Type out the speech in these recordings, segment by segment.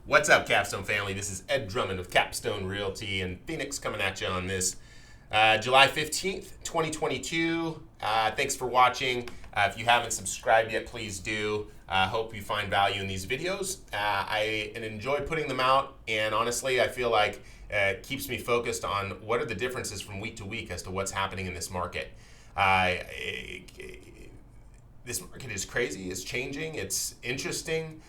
What's up, Capstone family? This is Ed Drummond of Capstone Realty in Phoenix coming at you on this July 15th, 2022. Thanks for watching. If you haven't subscribed yet, please do. Hope you find value in these videos. I enjoy putting them out, and honestly, I feel like it keeps me focused on what are the differences from week to week as to what's happening in this market. This market is crazy, it's changing, it's interesting.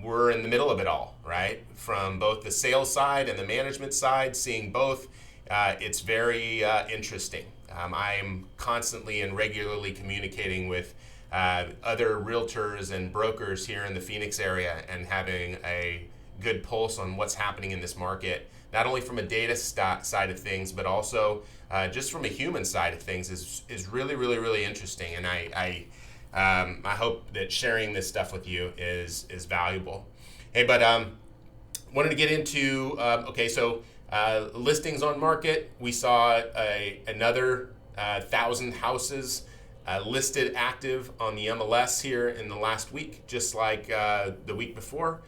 We're in the middle of it all, right? From both the sales side and the management side, seeing both, it's very interesting. I'm constantly and regularly communicating with other realtors and brokers here in the Phoenix area and having a good pulse on what's happening in this market, not only from a data side of things, but also just from a human side of things is really, really, really interesting. And I hope that sharing this stuff with you is valuable. Hey, but wanted to get into listings on market. We saw another 1,000 houses listed active on the MLS here in the last week, just like the week before.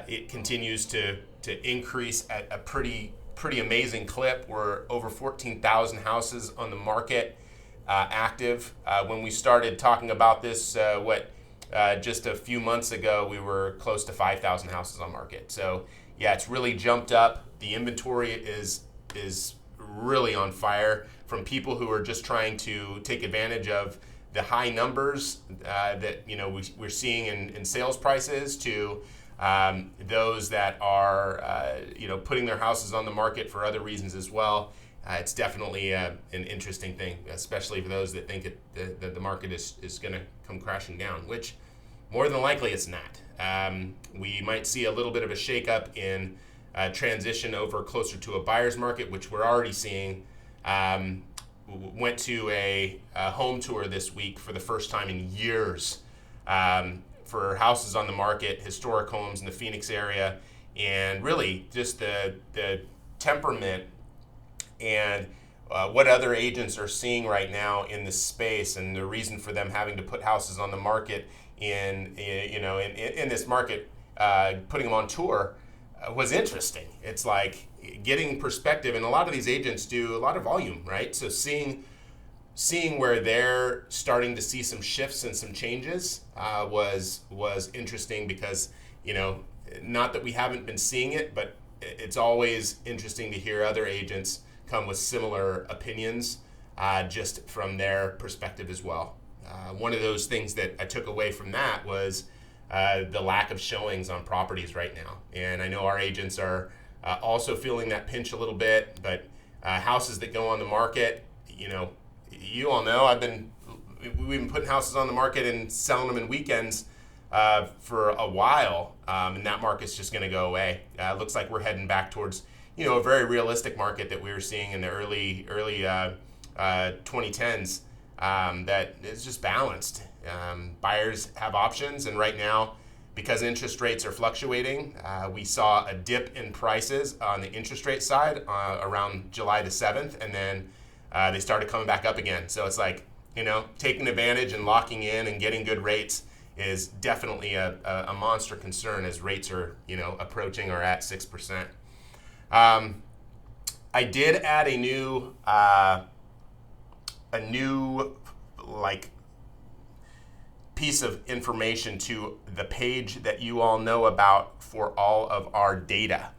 It continues to increase at a pretty amazing clip. We're over 14,000 houses on the market active. When we started talking about this, just a few months ago, we were close to 5,000 houses on market. So yeah, it's really jumped up. The inventory is really on fire from people who are just trying to take advantage of the high numbers that we're seeing in sales prices to those that are putting their houses on the market for other reasons as well. It's definitely an interesting thing, especially for those that think that the market is going to come crashing down, which more than likely it's not. We might see a little bit of a shakeup in transition over closer to a buyer's market, which we're already seeing. Went to a home tour this week for the first time in years for houses on the market, historic homes in the Phoenix area, and really just the temperament and what other agents are seeing right now in this space, and the reason for them having to put houses on the market in this market, putting them on tour was interesting. It's like getting perspective, and a lot of these agents do a lot of volume, right? So seeing where they're starting to see some shifts and some changes was interesting because, not that we haven't been seeing it, but it's always interesting to hear other agents come with similar opinions just from their perspective as well. One of those things that I took away from that was the lack of showings on properties right now. And I know our agents are also feeling that pinch a little bit, but houses that go on the market, you all know we've been putting houses on the market and selling them in weekends for a while, and that market's just going to go away. Looks like we're heading back towards a very realistic market that we were seeing in the early 2010s that is just balanced. Buyers have options, and right now, because interest rates are fluctuating, we saw a dip in prices on the interest rate side around July the 7th, and then they started coming back up again. So it's like, taking advantage and locking in and getting good rates is definitely a monster concern as rates are, approaching or at 6%. I did add a new piece of information to the page that you all know about for all of our data.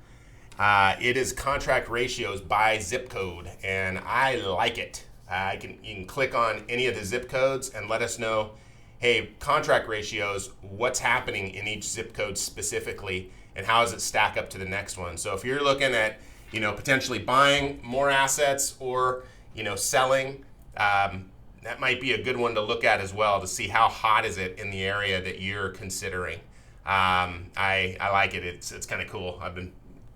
It is contract ratios by zip code, and I like it. You can click on any of the zip codes and let us know, hey, contract ratios, what's happening in each zip code specifically, and how does it stack up to the next one? So if you're looking at, potentially buying more assets or, selling, that might be a good one to look at as well to see how hot is it in the area that you're considering. I like it. It's kind of cool. I've been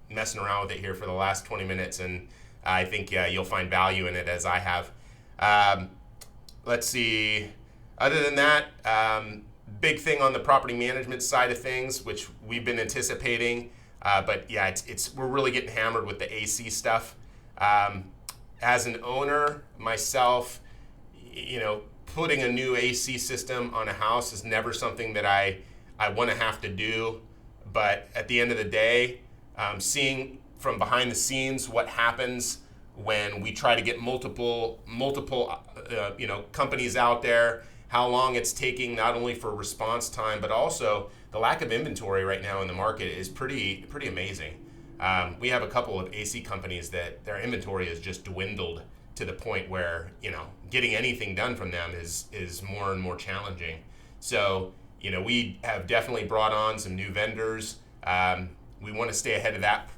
messing around with it here for the last 20 minutes, and I think you'll find value in it as I have. Let's see. Other than that, big thing on the property management side of things, which we've been anticipating, but yeah, we're really getting hammered with the AC stuff. As an owner myself, putting a new AC system on a house is never something that I want to have to do, But at the end of the day, seeing from behind the scenes what happens when we try to get multiple companies out there, how long it's taking not only for response time, but also the lack of inventory right now in the market is pretty amazing. We have a couple of AC companies that their inventory has just dwindled to the point where, getting anything done from them is more and more challenging. So, we have definitely brought on some new vendors. We want to stay ahead of that,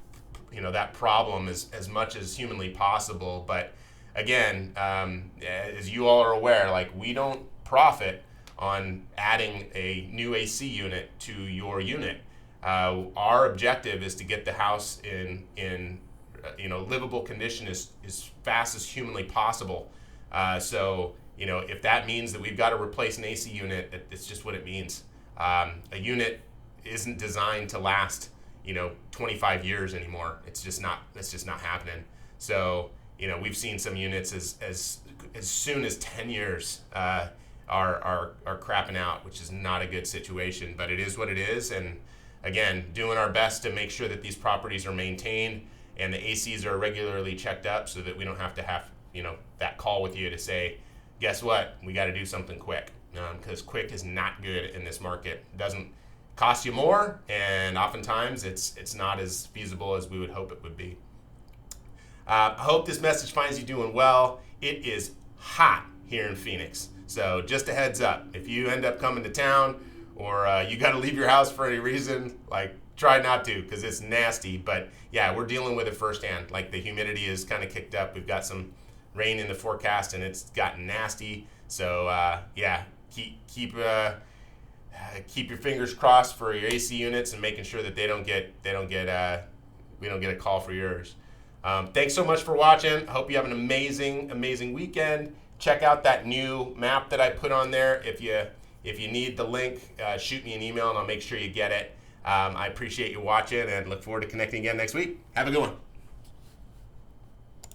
that problem as much as humanly possible. But again, as you all are aware, like, we don't profit on adding a new AC unit to your unit. Our objective is to get the house in livable condition as fast as humanly possible. So if that means that we've got to replace an AC unit, it's just what it means. A unit isn't designed to last 25 years anymore. It's just not happening. So we've seen some units as soon as 10 years are crapping out, which is not a good situation, but it is what it is. And again, doing our best to make sure that these properties are maintained and the ACs are regularly checked up so that we don't have to have that call with you to say, guess what, we got to do something quick, because quick is not good in this market. It doesn't cost you more, and oftentimes it's not as feasible as we would hope it would be. I hope this message finds you doing well. It is hot here in Phoenix, so just a heads up, if you end up coming to town or you got to leave your house for any reason, like, try not to, because it's nasty. But yeah, we're dealing with it firsthand. Like, the humidity is kind of kicked up. We've got some rain in the forecast, and it's gotten nasty. So keep your fingers crossed for your AC units and making sure that we don't get a call for yours. Thanks so much for watching. I hope you have an amazing weekend. Check out that new map that I put on there. If you need the link, shoot me an email and I'll make sure you get it. I appreciate you watching and look forward to connecting again next week. Have a good one.